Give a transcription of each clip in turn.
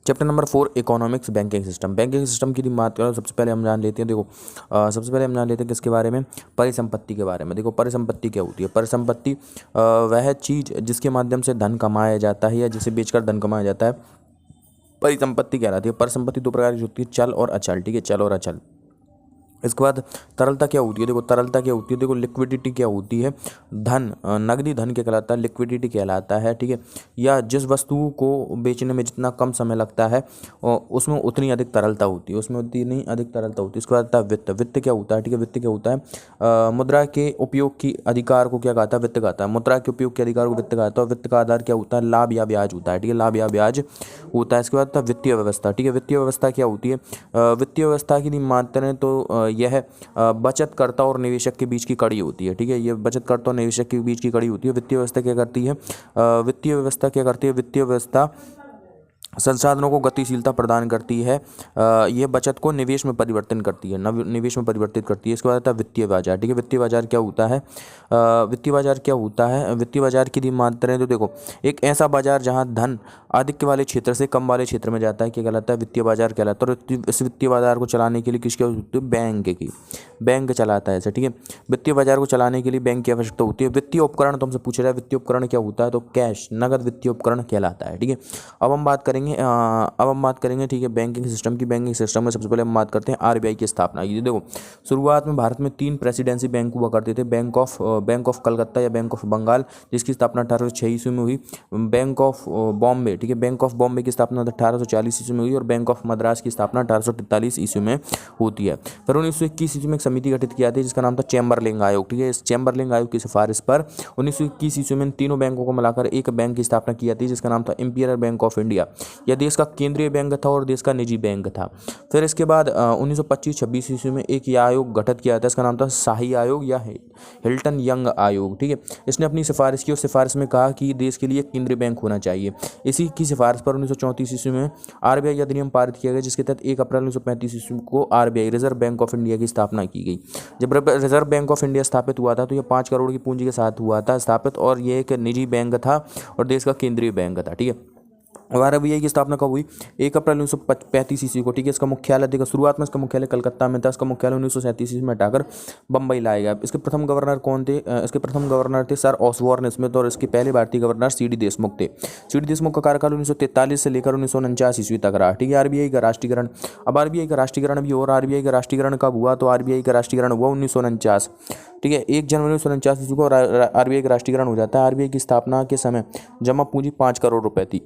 Chapter number 4 economics banking system. Banking system की बात करें सबसे पहले हम जान लेते हैं, देखो सबसे पहले हम जान लेते हैं किसके बारे में, परिसंपत्ति के बारे में। देखो परिसंपत्ति क्या होती है। परिसंपत्ति वह चीज़ जिसके माध्यम से धन कमाया जाता है या जिसे बेचकर धन कमाया जाता है, परिसंपत्ति कहलाती है। परिसंपत्ति दो प्रकार की होती है, चल और अचल। ठीक है, चल और अचल। इसके बाद तरलता क्या होती है। देखो तरलता क्या होती है, देखो लिक्विडिटी क्या होती है, धन नगदी धन क्या कहलाता है, लिक्विडिटी कहलाता है। ठीक है, या जिस वस्तु को बेचने में जितना कम समय लगता है उसमें उतनी अधिक तरलता होती है, उसमें उतनी अधिक तरलता होती है। इसके बाद आता है वित्त। वित्त क्या होता है, ठीक है, वित्त क्या होता है, मुद्रा के उपयोग की अधिकार को क्या कहता है, वित्त कहता है। मुद्रा के उपयोग के अधिकार को वित्त कहता है। और वित्त का आधार क्या होता है, लाभ या ब्याज होता है। ठीक है, लाभ या ब्याज होता है। इसके बाद आता है वित्तीय व्यवस्था। ठीक है, वित्तीय व्यवस्था क्या होती है, वित्तीय व्यवस्था की मानते हैं तो यह बचतकर्ता और निवेशक के बीच की कड़ी होती है। ठीक है, ये बचतकर्ता और निवेशक के बीच की कड़ी होती है। वित्तीय व्यवस्था क्या करती है, वित्तीय व्यवस्था क्या करती है, वित्तीय व्यवस्था संसाधनों को गतिशीलता प्रदान करती है, यह बचत को निवेश में परिवर्तन करती है, निवेश में परिवर्तित करती है। इसके बाद आता है वित्तीय बाजार। ठीक है, वित्तीय बाजार क्या होता है, वित्तीय बाजार क्या होता है, वित्तीय बाजार की मात्रा है तो देखो एक ऐसा बाजार जहां धन अधिक वाले क्षेत्र से कम वाले क्षेत्र में जाता है, क्या कहलाता है, वित्तीय बाजार कहलाता है। और इस वित्तीय बाजार को चलाने के लिए किसकी आवश्यकता होती है, बैंक की, बैंक चलाता है ऐसे। ठीक है, वित्तीय बाजार को चलाने के लिए बैंक की आवश्यकता होती है। वित्तीय उपकरण तुमसे पूछा जाए वित्तीय उपकरण क्या होता है, तो कैश, नगद वित्तीय उपकरण कहलाता है। ठीक है, अब हम बात करेंगे ठीक है बैंकिंग सिस्टम की। बैंकिंग सिस्टम में सबसे पहले हम बात करते हैं आरबीआई की स्थापना की। देखो शुरुआत में भारत में 3 प्रेसिडेंसी बैंक हुआ करते थे, बैंक ऑफ कलकत्ता या बैंक ऑफ बंगाल जिसकी स्थापना 1806 ईस्वी में हुई, बैंक ऑफ बॉम्बे। ठीक है, बैंक ऑफ बॉम्बे की स्थापना 1840 ईस्वी में हुई और बैंक ऑफ मद्रास की स्थापना 1843 ईस्वी में होती है। फिर 1921 ईस्वी में एक समिति गठित की जाती है जिसका नाम था चैम्बरलिंग आयोग। ठीक है, इस चैम्बरलिंग आयोग की सिफारिश पर 1921 ईस्वी में तीनों बैंकों को मिलाकर एक बैंक की स्थापना की जाती है जिसका नाम था इंपीरियल बैंक ऑफ इंडिया। यह देश का केंद्रीय बैंक था और देश का निजी बैंक था। फिर इसके बाद 1925-26 ईस्वी में एक आयोग गठित किया था, इसका नाम था शाही आयोग या हिल्टन यंग आयोग। ठीक है, इसने अपनी सिफारिश की और सिफारिश में कहा कि देश के लिए केंद्रीय बैंक होना चाहिए। इसी की सिफारिश पर 1934 ईस्वी में आरबीआई अधिनियम पारित किया गया जिसके तहत 1 अप्रैल 1935 ईस्वी को RBI reserve bank of India की स्थापना की गई। जब रिजर्व बैंक ऑफ इंडिया स्थापित हुआ था तो यह 5 करोड़ की पूंजी के साथ हुआ था स्थापित, और यह एक निजी बैंक था और देश का केंद्रीय बैंक था। ठीक है, आरबीआई की स्थापना कब हुई, 1 अप्रैल 1935 ईस्वी को। ठीक है, इसका मुख्यालय देखो शुरुआत में इसका मुख्यालय कलकत्ता में था, इसका मुख्यालय 1937 ईस्वी में हटाकर बम्बई लाया गया। इसके प्रथम गवर्नर कौन थे, इसके प्रथम गवर्नर थे सर ऑसबोर्न स्मिथ और इसके पहले भारतीय गवर्नर सीडी देशमुख थे। सीडी देशमुख का कार्यकाल 1943 से लेकर 1949 ईस्वी तक रहा। ठीक है, आरबीआई का राष्ट्रीयकरण, अब आरबीआई का राष्ट्रीयकरण भी, और आरबीआई का राष्ट्रीयकरण कब हुआ, तो आरबीआई का राष्ट्रीयकरण हुआ 1949। ठीक है, 1 जनवरी 1949 ईस्वी को आरबीआई का राष्ट्रीयकरण हो जाता है। आरबीआई की स्थापना के समय जमा पूंजी 5 करोड़ रुपए थी।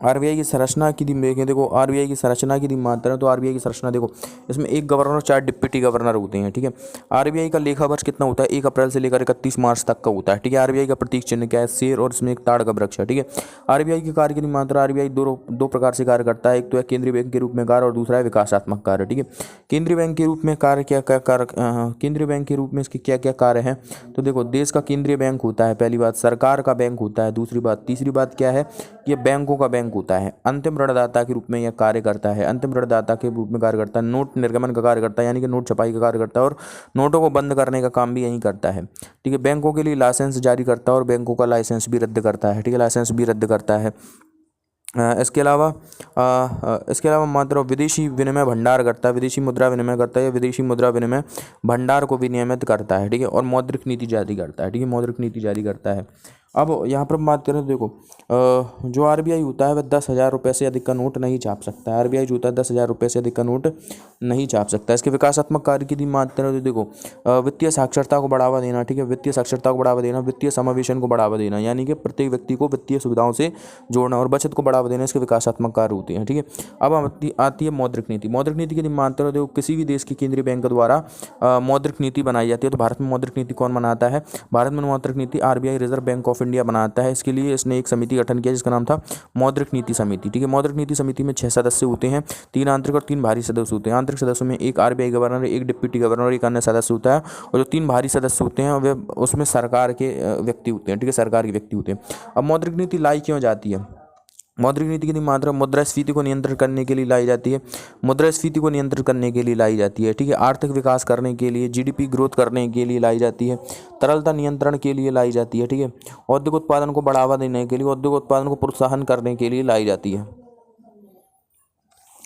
आरबीआई की संरचना की देखें, देखो आरबीआई की संरचना की मात्रा है तो आरबीआई की संरचना देखो इसमें 1 गवर्नर और 4 डिप्टी गवर्नर होते हैं। ठीक है, आरबीआई का लेखा वर्ष कितना होता है, 1 अप्रैल से लेकर 31 मार्च तक का होता है। ठीक है, आरबीआई का प्रतीक चिन्ह क्या है, शेर, और इसमें एक ताड़ का वृक्ष है। ठीक है, आरबीआई के कार्य की मात्रा, आरबीआई दो प्रकार से कार्य करता है, एक तो है केंद्रीय बैंक के रूप में कार्य और दूसरा है विकासात्मक कार्य। ठीक है, केंद्रीय बैंक के रूप में कार्य केंद्रीय बैंक के रूप में इसके क्या क्या कार्य हैं, तो देखो देश का केंद्रीय बैंक होता है, पहली बात सरकार का बैंक होता है, तीसरी बात क्या है, ये बैंकों का बैंक होता है, अंतिम ऋणदाता के रूप में यह कार्य करता है, अंतिम ऋणदाता के रूप में कार्य करता है, नोट निर्गमन का कार्य करता है यानी कि नोट छपाई का कार्य करता है, और नोटों को बंद करने का काम भी यही करता है। ठीक है, बैंकों के लिए लाइसेंस जारी करता है और बैंकों का लाइसेंस भी रद्द करता है। ठीक है, लाइसेंस भी रद्द करता है। इसके अलावा मात्र विदेशी विनिमय भंडार करता है, विदेशी मुद्रा विनिमय करता है या विदेशी मुद्रा विनिमय भंडार को भी नियमित करता है। ठीक है, और मौद्रिक नीति जारी करता है। ठीक है, मौद्रिक नीति जारी करता है। अब यहाँ पर बात करें तो देखो जो आरबीआई होता है वह 10,000 रुपये से अधिक का नोट नहीं छाप सकता है। आरबीआई जो होता है 10,000 रुपये से अधिक का नोट नहीं छाप सकता है। इसके विकासात्मक कार्य की बात करें तो देखो वित्तीय साक्षरता को बढ़ावा देना। ठीक है, वित्तीय साक्षरता को बढ़ावा देना, वित्तीय समावेशन को बढ़ावा देना यानी कि प्रत्येक व्यक्ति को वित्तीय सुविधाओं से जोड़ना और बचत को बढ़ावा देना, इसके विकासात्मक कार्य होते हैं। ठीक है, अब आती है मौद्रिक नीति। मौद्रिक नीति की बात करें तो देखो किसी भी देश के केंद्रीय बैंक द्वारा मौद्रिक नीति बनाई जाती है। तो भारत में मौद्रिक नीति कौन बनाता है, भारत में मौद्रिक नीति RBI reserve bank of India बनाता है। इसके लिए इसने एक समिति गठन किया जिसका नाम था मौद्रिक नीति समिति। ठीक है, मौद्रिक नीति समिति में 6 सदस्य होते हैं, 3 आंतरिक और 3 बाहरी सदस्य होते हैं। आंतरिक सदस्यों में एक आरबीआई गवर्नर, एक डिप्टी गवर्नर और एक अन्य सदस्य होता है, और जो 3 बाहरी सदस्य होते हैं वे उसमें सरकार के व्यक्ति होते हैं। ठीक है, सरकार के व्यक्ति होते हैं। अब मौद्रिक नीति लाई क्यों जाती है, मौद्रिक नीति की मात्रा मुद्रास्फीति को नियंत्रित करने के लिए लाई जाती है, मुद्रास्फीति को नियंत्रित करने के लिए लाई जाती है। ठीक है, आर्थिक विकास करने के लिए, जीडीपी ग्रोथ करने के लिए लाई जाती है, तरलता नियंत्रण के लिए लाई जाती है। ठीक है, औद्योगिक उत्पादन को बढ़ावा देने के लिए, औद्योगिक उत्पादन को प्रोत्साहन करने के लिए लाई जाती है।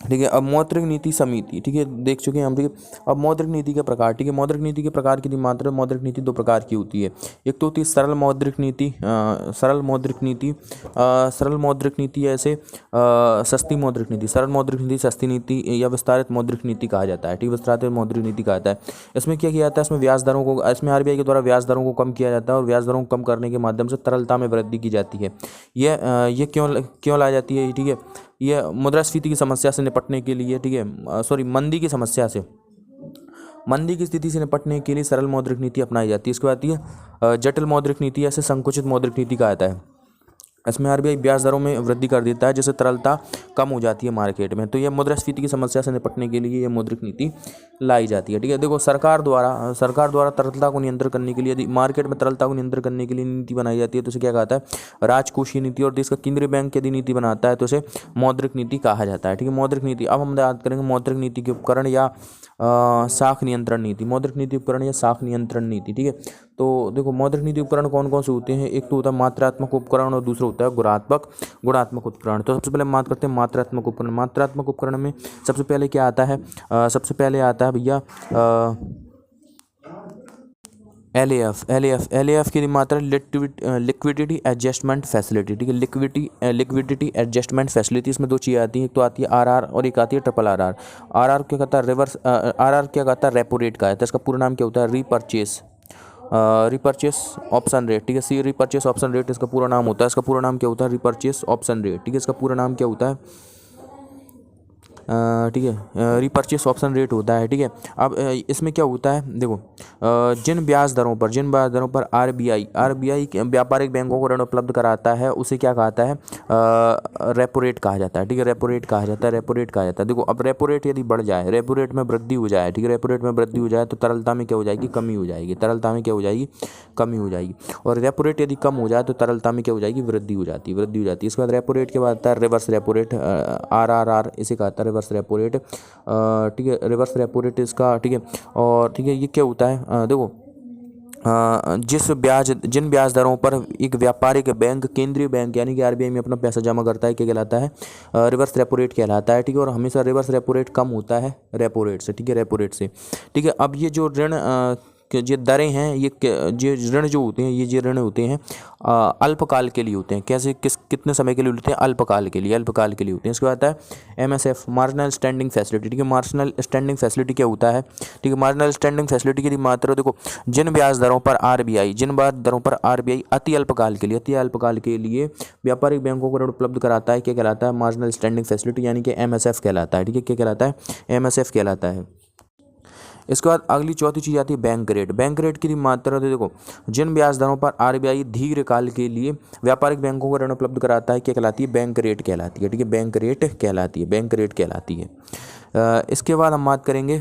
ठीक है। अब मौद्रिक नीति समिति, ठीक है, देख चुके हैं हम, ठीक है। अब मौद्रिक नीति के प्रकार, ठीक है, मौद्रिक नीति के प्रकार की मात्रा, मौद्रिक नीति दो प्रकार की होती है। एक तो होती है सरल मौद्रिक नीति, सरल मौद्रिक नीति, सरल मौद्रिक नीति ऐसे सस्ती मौद्रिक नीति, सरल मौद्रिक नीति, सस्ती नीति या विस्तारित मौद्रिक नीति कहा जाता है, ठीक है, विस्तारित मौद्रिक नीति कहा जाता है। इसमें क्या किया जाता है, इसमें ब्याज दरों को, इसमें आरबीआई के द्वारा ब्याज दरों को कम किया जाता है और ब्याज दरों को कम करने के माध्यम से तरलता में वृद्धि की जाती है। ये क्यों लाई जाती है, ठीक है, यह मुद्रास्फीति की समस्या से निपटने के लिए, ठीक है, सॉरी, मंदी की समस्या से, मंदी की स्थिति से निपटने के लिए सरल मौद्रिक नीति अपनाई जाती है। इसके बाद आती है जटिल मौद्रिक नीति, ऐसे संकुचित मौद्रिक नीति कहा जाता है। इसमें आरबीआई ब्याज दरों में वृद्धि कर देता है जिससे तरलता कम हो जाती है मार्केट में। तो यह मुद्रास्फीति की समस्या से निपटने के लिए यह मौद्रिक नीति लाई जाती है, ठीक है। देखो, सरकार द्वारा तरलता को नियंत्रित करने के लिए, यदि मार्केट में तरलता को नियंत्रित करने के लिए नीति बनाई जाती है तो उसे क्या कहता है, राजकोषीय नीति। और देश का केंद्रीय बैंक यदि नीति बनाता है तो उसे मौद्रिक नीति कहा जाता है, ठीक है, मौद्रिक नीति। अब हम बात करेंगे मौद्रिक नीति के उपकरण या साख नियंत्रण नीति, मौद्रिक नीति उपकरण या साख नियंत्रण नीति, ठीक है। तो देखो, मौद्रिक नीति उपकरण कौन कौन से होते हैं, एक तो होता है मात्रात्मक उपकरण और दूसरा होता है गुणात्मक उपकरण। तो सबसे पहले हम बात करते हैं मात्रात्मक उपकरण। मात्रात्मक उपकरण में सबसे पहले क्या आता है, सबसे पहले आता है भैया एल ए एफ की मात्रा लिक्विडिटी एडजस्टमेंट फैसिलिटी, ठीक है, लिक्विडिटी एडजस्टमेंट फैसिलिटी। इसमें दो चीज़ें आती हैं, एक तो आती है आरआर और एक आती है ट्रिपल आरआर। आरआर क्या कहता है, रिवर्स आरआर क्या कहता है, रेपो रेट का है। तो इसका पूरा नाम क्या होता है, रिपर्चेस ऑप्शन रेट, ठीक है, रिपर्चेस ऑप्शन रेट इसका पूरा नाम होता है। इसका पूरा नाम क्या होता है, रिपर्चेस ऑप्शन रेट, ठीक है, इसका पूरा नाम क्या होता है, ठीक है, रिपर्चेस ऑप्शन रेट होता है, ठीक है। अब इसमें क्या होता है, देखो, जिन ब्याज दरों पर आरबीआई व्यापारिक बैंकों को ऋण उपलब्ध कराता है उसे क्या कहता है, रेपो रेट कहा जाता है, ठीक है, रेपो रेट कहा जाता है। देखो, अब रेपो रेट यदि बढ़ जाए, रेपो रेट में वृद्धि हो जाए, ठीक है, रेपो रेट में वृद्धि हो जाए तो तरलता में क्या हो जाएगी, कमी हो जाएगी, कमी हो जाएगी। और रेपो रेट यदि कम हो जाए तो तरलता में क्या हो जाएगी, वृद्धि हो जाती है। इसके बाद रेपो रेट के बाद आता है रिवर्स रेपो रेट, आरआरआर इसे कहता है रिवर्स रेपो रेट, ठीक है, रिवर्स रेपो रेट इसका, ठीक है। और ठीक है, ये क्या होता है, देखो, जिन ब्याज दरों पर एक व्यापारिक बैंक केंद्रीय बैंक यानी कि आरबीआई में अपना पैसा जमा करता है, क्या कहलाता है, रिवर्स रेपो रेट कहलाता है, ठीक है। और हमेशा रिवर्स रेपो रेट कम होता है रेपो रेट से, ठीक है, रेपो रेट से, ठीक है। अब ये जो ऋण जो दरें हैं, ये ऋण जो होते हैं, ये ऋण होते हैं अल्पकाल के लिए होते हैं। कैसे, कितने समय के लिए होते हैं, अल्पकाल के लिए होते हैं। इसके बाद आता है एमएसएफ, मार्जिनल स्टैंडिंग फैसिलिटी, ठीक है। मार्जिनल स्टैंडिंग फैसिलिटी क्या होता है, ठीक है, मार्जिनल स्टैंडिंग फैसिलिटी की मात्रा, देखो, जिन ब्याज दरों पर आरबीआई अति अल्पकाल के लिए व्यापारिक बैंकों को ऋण उपलब्ध कराता है, क्या कहलाता है, मार्जिनल स्टैंडिंग फैसिलिटी यानी कि एमएसएफ कहलाता है, ठीक है, क्या कहलाता है, एमएसएफ कहलाता है। इसके बाद अगली चौथी चीज़ आती है बैंक रेट की मात्रा, देखो, जिन ब्याज दरों पर आरबीआई दीर्घकाल के लिए व्यापारिक बैंकों को ऋण उपलब्ध कराता है, क्या कहलाती है, बैंक रेट कहलाती है, ठीक है, बैंक रेट कहलाती है। इसके बाद हम बात करेंगे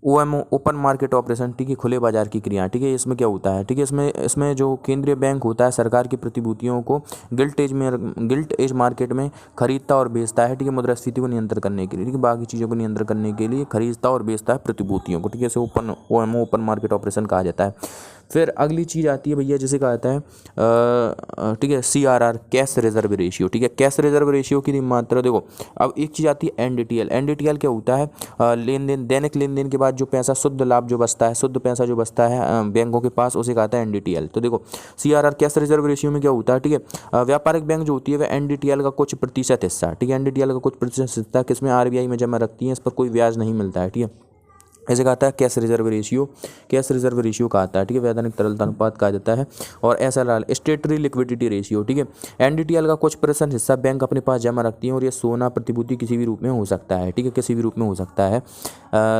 ओएमओ, ओपन मार्केट ऑपरेशन, ठीक है, खुले बाजार की क्रिया, ठीक है। इसमें क्या होता है, ठीक है, इसमें जो केंद्रीय बैंक होता है सरकार की प्रतिभूतियों को गिल्ट एज मार्केट में खरीदता और बेचता है, ठीक है, मुद्रास्फीति को नियंत्रित करने के लिए, ठीक है, बाकी चीज़ों को नियंत्रित करने के लिए खरीदता और बेचता है प्रतिभूतियों को, ठीक है, इसे ओएमओ ओपन मार्केट ऑपरेशन कहा जाता है। फिर अगली चीज़ आती है भैया जिसे कहा जाता है, ठीक है, सीआरआर, कैश रिजर्व रेशियो, ठीक है, कैश रिजर्व रेशियो की मात्रा, देखो, अब एक चीज़ आती है एनडीटीएल क्या होता है, दैनिक लेन देन के बाद जो पैसा शुद्ध पैसा जो बचता है बैंकों के पास उसे कहता है एनडीटीएल। तो देखो, सीआरआर कैश रिजर्व रेशियो में क्या होता है, ठीक है, व्यापारिक बैंक जो होती है वह एनडीटीएल का कुछ प्रतिशत हिस्सा, ठीक है, एनडीटीएल का कुछ प्रतिशत हिस्सा किसमें, आरबीआई में जमा रखती है, इस पर कोई ब्याज नहीं मिलता है, ठीक है, ऐसे कहता है कैश रिजर्व रेशियो कहता है, ठीक है, वैधानिक तरलता अनुपात कहा जाता है। और एसएलआर, स्टेटरी लिक्विडिटी रेशियो, ठीक है, एनडीटीएल का कुछ % हिस्सा बैंक अपने पास जमा रखती है और ये सोना प्रतिभूति किसी भी रूप में हो सकता है, ठीक है, किसी भी रूप में हो सकता है।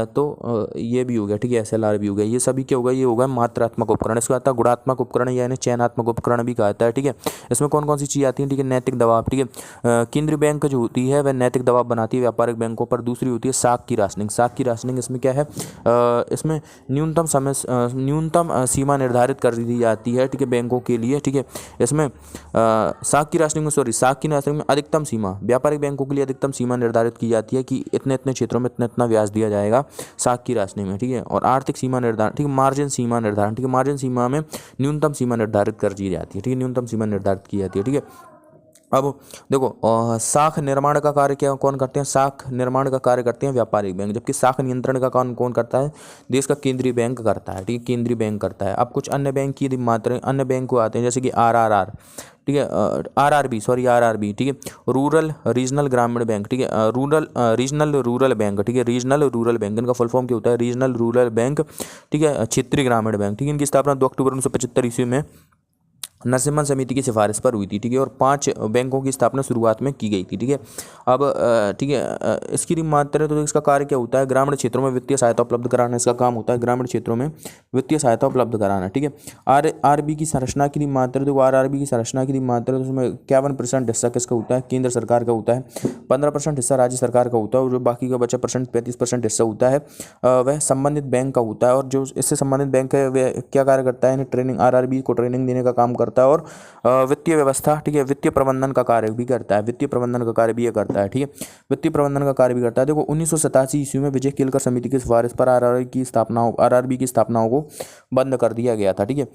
तो ये भी हो गया, ठीक है, एसएलआर भी हो गया। ये सभी क्या होगा, ये होगा मात्रात्मक उपकरण। इसको आता है गुणात्मक उपकरण यानी चयनात्मक उपकरण भी कहता है, ठीक है। इसमें कौन कौन सी चीज़ आती है, ठीक है, नैतिक दबाव, ठीक है, केंद्रीय बैंक जो होती है वह नैतिक दबाव बनाती है व्यापारिक बैंकों पर। दूसरी होती है साख की राशनिंग, इसमें क्या है, इसमें न्यूनतम सीमा निर्धारित कर दी जाती है, ठीक है, बैंकों के लिए, ठीक है। इसमें साख की राशनिंग में अधिकतम सीमा व्यापारिक बैंकों के लिए अधिकतम सीमा निर्धारित की जाती है कि इतने क्षेत्रों में इतना ब्याज दिया जाएगा साख की राशनिंग में, ठीक है। और आर्थिक सीमा निर्धारण, ठीक है, मार्जिन सीमा निर्धारण, ठीक है, मार्जिन सीमा में न्यूनतम सीमा निर्धारित कर दी जाती है, ठीक है, न्यूनतम सीमा निर्धारित की जाती है, ठीक है। अब देखो शाख निर्माण का कार्य क्या कौन करते हैं, शाख निर्माण का कार्य करते हैं व्यापारिक बैंक, जबकि शाख नियंत्रण का काम कौन करता है, देश का केंद्रीय बैंक करता है, ठीक है, केंद्रीय बैंक करता है। अब कुछ अन्य बैंक की यदि मात्रा अन्य बैंक को आते हैं जैसे कि आरआरआर, ठीक है, आरआरबी, सॉरी आरआरबी, ठीक है, रूरल रीजनल ग्रामीण बैंक, ठीक है, रूरल रीजनल रूरल बैंक, ठीक है, रीजनल रूरल बैंक, इनका फुल फॉर्म क्या होता है, रीजनल रूरल बैंक, ठीक है, क्षेत्रीय ग्रामीण बैंक, ठीक है। इनकी स्थापना 2 अक्टूबर 1975 ईस्वी में नरसिम्हा समिति की सिफारिश पर हुई थी, ठीक है, और 5 बैंकों की स्थापना शुरुआत में की गई थी, ठीक है। अब ठीक है, इसकी मात्रा तो इसका कार्य क्या होता है, ग्रामीण क्षेत्रों में वित्तीय सहायता उपलब्ध कराना इसका काम होता है, ग्रामीण क्षेत्रों में वित्तीय सहायता उपलब्ध कराना, ठीक है। आरआरबी की संरचना की मात्रा, तो आरआरबी की संरचना की मात्रा, तो उसमें 51% हिस्सा किसका होता है, केंद्र सरकार का होता है, 15% हिस्सा राज्य सरकार का होता है, और जो बाकी का बचा परसेंट 35% हिस्सा होता है वह संबंधित बैंक का होता है। और जो इससे संबंधित बैंक है वह क्या कार्य करता है, ट्रेनिंग, आरआरबी को ट्रेनिंग देने का काम करता है, और वित्तीय व्यवस्था, ठीक है, वित्तीय प्रबंधन का कार्य भी करता है, वित्तीय प्रबंधन का कार्य भी ये करता है, ठीक है, वित्तीय प्रबंधन का कार्य भी करता है। देखो 1987 ईस्वी में विजय केलकर समिति की सिफारिश पर आरआरबी की स्थापनाओं को बंद कर दिया गया था, ठीक है।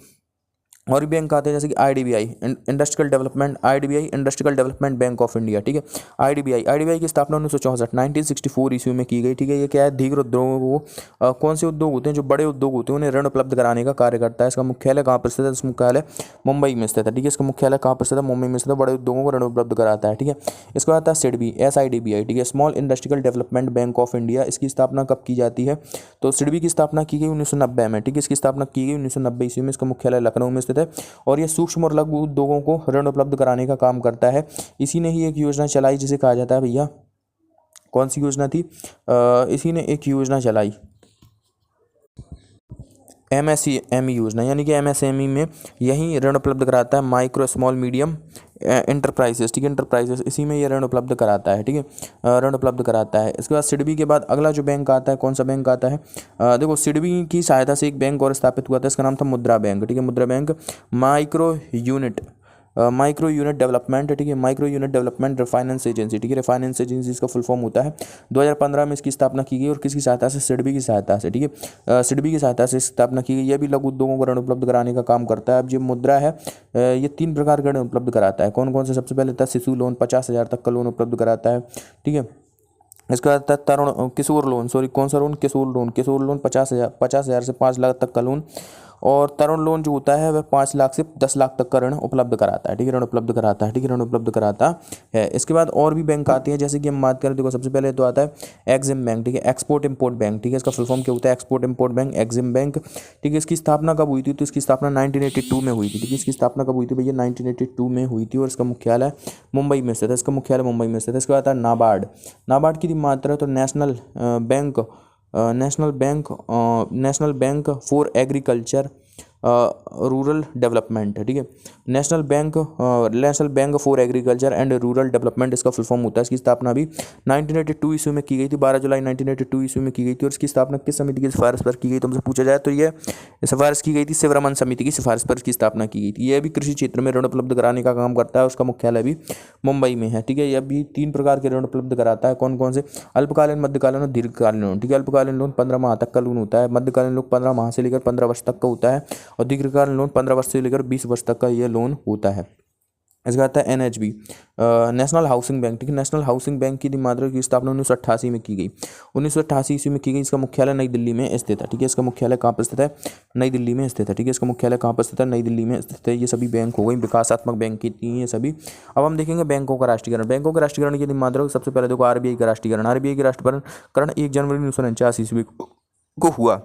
और भी बैंक आते हैं जैसे कि IDBI, industrial development, IDBI industrial development bank of India, ठीक है। आईडीबीआई की स्थापना 1964 ईस्वी में की गई, ठीक है। ये क्या है, दीर्घ उद्योगों को कौन से उद्योग होते हैं, जो बड़े उद्योग होते हैं उन्हें ऋण उपलब्ध कराने का कार्य करता है। इसका मुख्यालय कहाँ पर स्थित है, इसका मुख्यालय मुंबई में स्थित है, ठीक है। इसका मुख्यालय कहाँ पर स्थित है, मुंबई में स्थित है, बड़े उद्योगों को ऋण उपलब्ध कराता है, ठीक है। इसके बाद आता है सिडबी, SIDBI, ठीक है, small industrial development bank of India. इसकी स्थापना कब की जाती है, तो सिडबी की स्थापना की गई 1990 में, ठीक है। इसकी स्थापना की गई 1990 ईस्वी में। इसका मुख्यालय लखनऊ में स्थित है, और ये सूक्ष्म और लघु उद्योगों को ऋण उपलब्ध कराने का काम करता है। इसी ने ही एक योजना चलाई जिसे कहा जाता है भैया, कौन सी योजना थी, इसी ने एक योजना चलाई MSME योजना, यानी कि MSME में यही ऋण उपलब्ध कराता है, माइक्रो स्मॉल मीडियम एंटरप्राइजेस, ठीक है, एंटरप्राइजेस, इसी में ये ऋण उपलब्ध कराता है, ठीक है, ऋण उपलब्ध कराता है। इसके बाद सिडबी के बाद अगला जो बैंक आता है, कौन सा बैंक आता है, देखो सिडबी की सहायता से एक बैंक और स्थापित हुआ था, इसका नाम था मुद्रा बैंक, ठीक है, मुद्रा बैंक माइक्रो यूनिट डेवलपमेंट, ठीक है, micro unit development finance agency, ठीक है, फाइनेंस एजेंसी इसका फुल फॉर्म होता है। 2015 में इसकी स्थापना की गई, और किसकी सहायता से, सिडबी की सहायता से, ठीक है, सिडबी की सहायता से स्थापना की गई। यह भी लघु उद्योगों को ऋण उपलब्ध कराने का काम करता है। अब जो मुद्रा है ये 3 प्रकार का ऋण उपलब्ध कराता है, कौन कौन से, सबसे पहले था शिशु लोन, 50,000 तक का लोन उपलब्ध कराता है, ठीक है। इसके बाद तरुण किशोर लोन, सॉरी कौन सा लोन, किशोर लोन 50,000 से 5 लाख तक का लोन, और तरुण लोन जो होता है वह 5 लाख से 10 लाख तक का ऋण उपलब्ध कराता है, ठीक है, ऋण उपलब्ध कराता है, ठीक है, ऋण उपलब्ध कराता है। इसके बाद और भी बैंक आते हैं, जैसे कि हम बात करें, देखो सबसे पहले तो आता है एक्सिम बैंक, ठीक है, एक्सपोर्ट इंपोर्ट बैंक, ठीक है, इसका फुल फॉर्म क्या होता है, export import bank, Exim bank, ठीक है। इसकी स्थापना कब हुई थी, तो इसकी स्थापना 1982 में हुई थी, ठीक है, इसकी स्थापना कब हुई थी भैया, 1982 में हुई थी, और इसका मुख्यालय मुंबई में स्थित है, इसका मुख्यालय मुंबई में स्थित है। इसके बाद आता है नाबार्ड की मात्रा, तो national bank for agriculture rural development, ठीक है, national bank for agriculture and rural development इसका फुल फॉर्म होता है। इसकी स्थापना भी 1982 ईस्वी में की गई थी, 12 जुलाई 1982 ईस्वी में की गई थी, और इसकी स्थापना किस समिति की सिफारिश पर की गई, तुमसे पूछा जाए तो ये सिफारिश की गई थी शिवरमन समिति की सिफारिश पर इसकी स्थापना की गई थी। यह भी कृषि क्षेत्र में ऋण उपलब्ध कराने का काम करता है, उसका मुख्यालय भी मुंबई में है, ठीक है। यह भी 3 प्रकार के ऋण उपलब्ध कराता है, कौन कौन से, अल्पकालीन, मध्यकालीन और दीर्घकालीन लोन, ठीक है। अल्पकालीन लोन 15 माह तक का लोन होता है, मध्यकालीन लोन 15 माह से लेकर 15 वर्ष तक का होता है, और दीर्घकालीन लोन 15 वर्ष से लेकर 20 वर्ष तक का ये लोन होता है। इसका आता है NHB, नेशनल हाउसिंग बैंक, ठीक है, नेशनल हाउसिंग बैंक की मात्रा की स्थापना 1988 में की गई, 1988 ईस्वी में की गई। इसका मुख्यालय नई दिल्ली में स्थित है, ठीक है, इसका मुख्यालय कहाँ पर स्थित है, नई दिल्ली में स्थित है, ठीक है, इसका मुख्यालय कहाँ पर स्थित है, नई दिल्ली में स्थित है। ये सभी बैंक हो गई, विकासात्मक बैंक की थी ये सभी। अब हम देखेंगे बैंकों का राष्ट्रीयकरण, बैंकों के राष्ट्रीयकरण की मात्रा, सबसे पहले देखो RBI का राष्ट्रीयकरण 1 जनवरी 1949 ईस्वी को हुआ।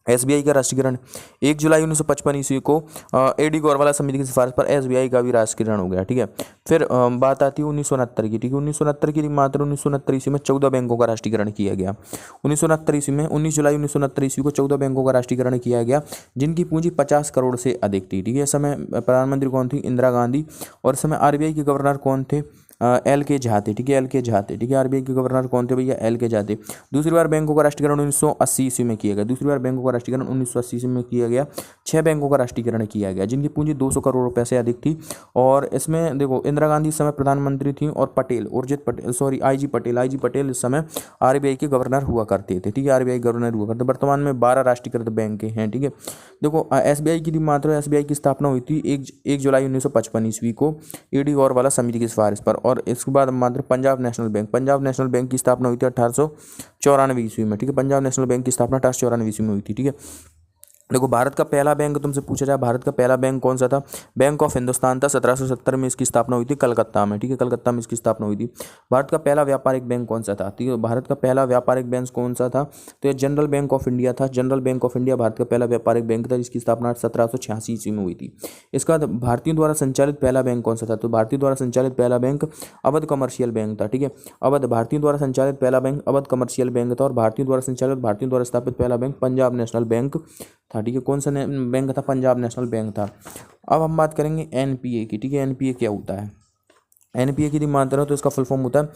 SBI का राष्ट्रीयकरण 1 जुलाई 1955 ईस्वी को AD गौरवाला समिति की सिफारिश पर SBI का भी राष्ट्रीयकरण हो गया, ठीक है। फिर बात आती है 1969 की, ठीक है, 1969 की मात्र 1969 ईस्वी में 14 बैंकों का राष्ट्रीयकरण किया गया। 1969 ईस्वी में 19 जुलाई 1969 ईस्वी को 14 बैंकों का राष्ट्रीयकरण किया गया, जिनकी पूंजी 50 करोड़ से अधिक थी, ठीक है। इस समय प्रधानमंत्री कौन थी, इंदिरा गांधी, और इस समय RBI के गवर्नर कौन थे, एल के झा थे, ठीक है, एल के झा थे, ठीक है। आरबीआई के गवर्नर कौन थे भैया? एल के झा थे। दूसरी बार बैंकों का राष्ट्रीयकरण 1980 ईस्वी में किया गया। दूसरी बार बैंकों का राष्ट्रीयकरण 1980 ईस्वी में किया गया। 6 बैंकों का राष्ट्रीयकरण किया गया जिनकी पूंजी 200 करोड़ रुपए से अधिक थी। और इसमें देखो इंदिरा गांधी इस समय प्रधानमंत्री थी और पटेल, उर्जित पटेल, सॉरी आई जी पटेल इस समय आरबीआई के गवर्नर हुआ करते थे, ठीक है, आरबीआई गवर्नर हुआ करते। वर्तमान में 12 राष्ट्रीयकृत बैंक हैं, ठीक है। देखो एसबीआई की मात्र एसबीआई की स्थापना हुई थी 1 जुलाई 1955 ईस्वी को एडी गौरवाला समिति की सिफारिश पर। और इसके बाद मात्र पंजाब नेशनल बैंक की स्थापना हुई थी 1894 ईस्वी में, ठीक है। पंजाब नेशनल बैंक की स्थापना 1894 ईस्वी में हुई थी, ठीक है। देखो भारत का पहला बैंक तुमसे पूछा जाए, भारत का पहला बैंक कौन सा था? बैंक ऑफ हिंदुस्तान था। 1770 में इसकी स्थापना हुई थी कलकत्ता में, ठीक है, कलकत्ता में इसकी स्थापना हुई थी। भारत का पहला व्यापारिक बैंक कौन सा था? ठीक है, भारत का पहला व्यापारिक बैंक कौन सा था? तो ये जनरल बैंक ऑफ इंडिया था। General bank of India Bharat का पहला व्यापारिक बैंक था जिसकी स्थापना 1786 ईस्वी में हुई थी। इसका भारतीयों द्वारा संचालित पहला बैंक कौन सा था? तो भारतीयों द्वारा संचालित पहला बैंक अवध कमर्शियल बैंक था, ठीक है। अवध, भारतीयों द्वारा संचालित पहला बैंक अवध कमर्शियल बैंक था। और भारतीयों द्वारा स्थापित पहला बैंक पंजाब नेशनल बैंक था, ठीक है। कौन सा बैंक था? पंजाब नेशनल बैंक था। अब हम बात करेंगे एनपीए की, ठीक है। एनपीए क्या होता है? एनपीए की मात्रा है तो इसका फुल फॉर्म होता है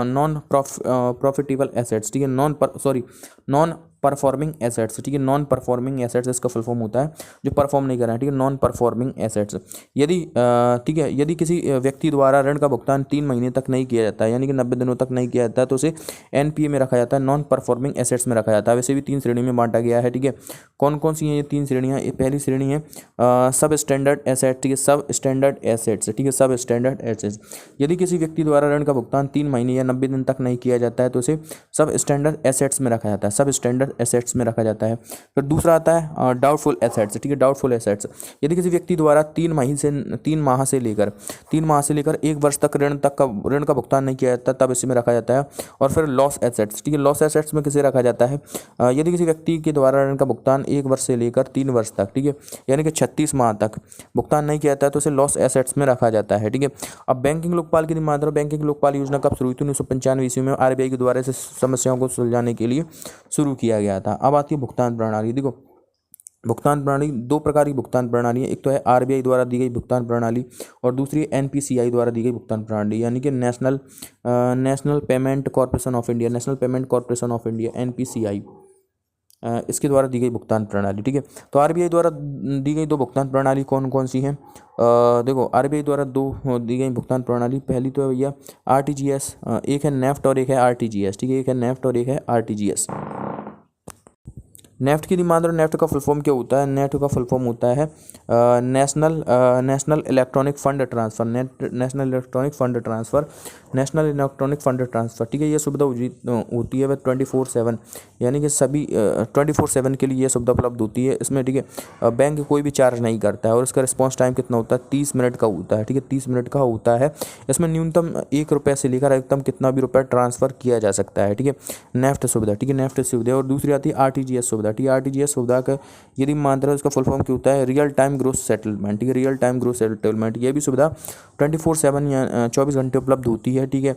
नॉन प्रॉफिटेबल एसेट्स, ठीक है, नॉन परफॉर्मिंग एसेट्स, ठीक है। नॉन परफॉर्मिंग एसेट्स इसका फुल फॉर्म होता है जो परफॉर्म नहीं कर रहा है, ठीक है, नॉन परफॉर्मिंग एसेट्स। यदि ठीक है, यदि किसी व्यक्ति द्वारा ऋण का भुगतान 3 महीने तक नहीं किया जाता है, यानी कि 90 दिनों तक नहीं किया जाता है, तो उसे एनपीए में रखा जाता है, नॉन परफॉर्मिंग एसेट्स में रखा जाता है। वैसे भी 3 श्रेणी में बांटा गया है, ठीक है। कौन कौन सी हैं ये 3 श्रेणियाँ? पहली श्रेणी है सब स्टैंडर्ड एसेट, ठीक है, सब स्टैंडर्ड एसेट्स, ठीक है, सब स्टैंडर्ड एसेट्स। यदि किसी व्यक्ति द्वारा ऋण का भुगतान 3 महीने या 90 दिन तक नहीं किया जाता है तो उसे सब स्टैंडर्ड एसेट्स में रखा जाता है, सब स्टैंडर्ड एसेट्स में रखा जाता है। फिर दूसरा आता है डाउटफुल एसेट्स, ठीक है, डाउटफुल एसेट्स। यदि किसी व्यक्ति द्वारा 3 माह से लेकर 1 वर्ष तक ऋण का भुगतान नहीं किया जाता तब इसमें रखा जाता है। और फिर लॉस एसेट्स, ठीक है, लॉस एसेट्स में किसे रखा जाता है? यदि किसी व्यक्ति के द्वारा ऋण का भुगतान 1 वर्ष से लेकर 3 वर्ष तक, ठीक है, यानी कि 36 माह तक भुगतान नहीं किया जाता है तो उसे लॉस एसेट्स में रखा जाता है, ठीक है। अब बैंकिंग लोकपाल की मात्रा, बैंकिंग लोकपाल योजना कब शुरू हुई थी? 1995 ईस्वी में आरबीआई के द्वारा इस समस्याओं को सुलझाने के लिए शुरू किया गया था। अब आती है भुगतान प्रणाली। देखो भुगतान प्रणाली 2 प्रकार की भुगतान प्रणाली है। एक तो है आरबीआई द्वारा दी गई भुगतान प्रणाली और दूसरी है एनपीसीआई द्वारा दी गई भुगतान प्रणाली, यानी कि national payment corporation of India, NPCI, इसके द्वारा दी गई भुगतान प्रणाली, ठीक है। तो आरबीआई द्वारा दी गई 2 भुगतान प्रणाली कौन कौन सी हैं? देखो आरबीआई द्वारा 2 दी गई भुगतान प्रणाली, पहली तो है भैया आरटीजीएस, एक है नेफ्ट और एक है आरटीजीएस, ठीक है, एक है नेफ्ट और एक है आरटीजीएस। नेफ्ट की मात्रा, नेफ्ट का फुल फॉर्म क्या होता है? नेफ्ट का फुल फॉर्म होता है national electronic fund transfer, national electronic fund transfer, ठीक है। ये सुविधा होती है वह 24/7, यानी कि सभी 24/7 के लिए ये सुविधा उपलब्ध होती है इसमें, ठीक है। बैंक कोई भी चार्ज नहीं करता है और इसका रिस्पॉन्स टाइम कितना होता है? 30 मिनट का होता है, ठीक है, 30 मिनट का होता है। इसमें न्यूनतम 1 रुपये से लेकर अधिकतम कितना भी रुपये ट्रांसफ़र किया जा सकता है, ठीक है, नेफ्ट सुविधा, ठीक है, नेफ्ट सुविधा। और दूसरी आती है आरटीजीएस सुविधा, ठीक है। आरटीजीएस सुविधा का यदि मात्रा इसका फुल फॉर्म क्या होता है? रियल टाइम ग्रोस सेटलमेंट, ठीक है, रियल टाइम ग्रोस सेटलमेंट। ये भी सुविधा 24/7 या 24 घंटे उपलब्ध होती है, ठीक है।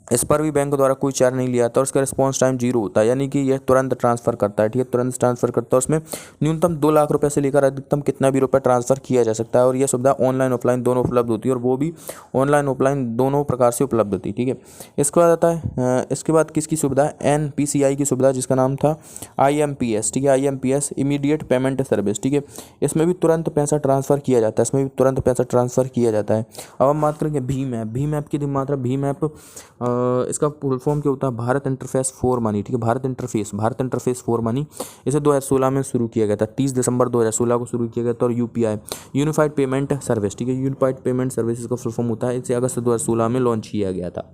इस पर भी बैंक द्वारा कोई चार्ज नहीं लिया जाता और उसका रिस्पॉन्स टाइम 0 होता है, यानी कि यह तुरंत ट्रांसफ़र करता है, ठीक है, तुरंत ट्रांसफ़र करता है। उसमें न्यूनतम 2 लाख रुपए से लेकर अधिकतम कितना भी रुपए ट्रांसफ़र किया जा सकता है। और यह सुविधा ऑनलाइन ऑफलाइन दोनों उपलब्ध होती है और वो भी ऑनलाइन ऑफलाइन दोनों प्रकार से उपलब्ध होती है, ठीक है। इसके बाद आता है इसके बाद किसकी सुविधा? एनपीसीआई की सुविधा, जिसका नाम था आईएमपीएस, ठीक है, आईएमपीएस, इमीडिएट पेमेंट सर्विस, ठीक है। इसमें भी तुरंत पैसा ट्रांसफ़र किया जाता है, अब हम बात करेंगे भीम ऐप। भीम ऐप की मात्रा, भीम ऐप इसका फुल फॉर्म क्या होता है? भारत इंटरफेस फॉर मनी, ठीक है, भारत इंटरफेस फॉर मनी। इसे 2016 में शुरू किया गया था, 30 दिसंबर 2016 को शुरू किया गया था। और यूपीआई, यूनिफाइड पेमेंट सर्विस, ठीक है, यूनिफाइड पेमेंट सर्विस इसका फुल फॉर्म होता है। इसे अगस्त 2016 में लॉन्च किया गया था।